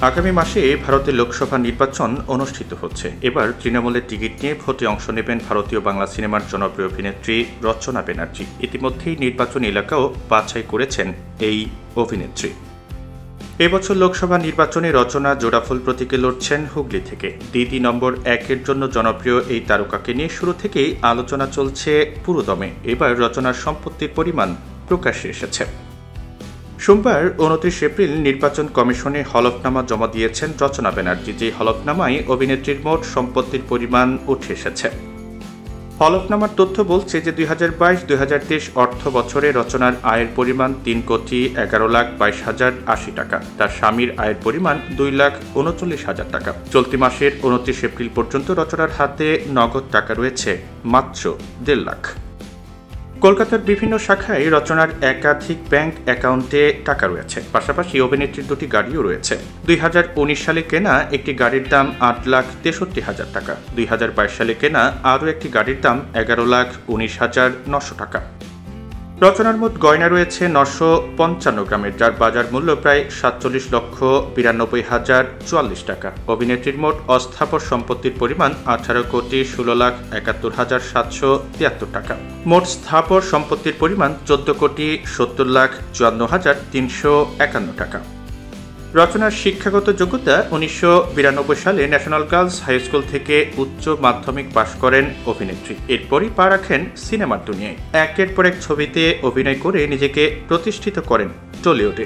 আগামী মাসে ভারতে লোকসভা নির্বাচন অনুষ্ঠিত হচ্ছে। এবার তৃণমূলের টিকিট নিয়ে ভোটে অংশ নেবেন ভারতীয় বাংলা সিনেমার জনপ্রিয় অভিনেত্রী রচনা ব্যানার্জি। ইতিমধ্যেই নির্বাচনী এলাকাও বাছাই করেছেন এই অভিনেত্রী। এবছর লোকসভা নির্বাচনে রচনা জোড়াফুল প্রতীকে লড়ছেন হুগলি থেকে। দিদি নম্বর 1-এর জন্য জনপ্রিয় এই তারকাকে নিয়ে শুরু থেকেই আলোচনা চলছে পুরোদমে। এবার রচনার সম্পত্তির পরিমাণ প্রকাশ্যে এসেছে। সোমবার 29 এপ্রিল নির্বাচন কমিশনে হলফনামা জমা দিয়েছেন রচনা ব্যানার্জি। যে হলফনামায় অভিনেত্রীর মোট সম্পত্তির পরিমাণ উঠে এসেছে। হলফনামার তথ্য বলছে যে 2022-2023 অর্থ বছরে রচনার আয়ের পরিমাণ 3,11,22,080 টাকা। তার স্বামীর আয়ের পরিমাণ 2,39,000 টাকা। চলতি মাসের 29 এপ্রিল পর্যন্ত রচনার হাতে নগদ টাকা রয়েছে মাত্র 1.5 লাখ। কলকাতার বিভিন্ন শাখায় রচনার একাধিক ব্যাংক অ্যাকাউন্টে টাকা রয়েছে। পাশাপাশি অভিনেত্রীর 2টি গাড়িও রয়েছে। 2019 সালে কেনা একটি গাড়ির দাম 8,63,000 টাকা। 2022 সালে কেনা আরও একটি গাড়ির দাম 11,19,900 টাকা। রচনার মোট গয়না রয়েছে 955 গ্রামের, যার বাজার মূল্য প্রায় 47,92,044 টাকা। অভিনেত্রীর মোট অস্থাবর সম্পত্তির পরিমাণ 18,71,773 টাকা। মোট স্থাবর সম্পত্তির পরিমাণ 14,70,54,351 টাকা। রচনার শিক্ষাগত যোগ্যতা 1992 সালে ন্যাশনাল গার্লস হাই স্কুল থেকে উচ্চ মাধ্যমিক পাশ করেন অভিনেত্রী। এরপরই পা রাখেন সিনেমার দুনিয়ায়। একের পর এক ছবিতে অভিনয় করে নিজেকে প্রতিষ্ঠিত করেন টলিউডে।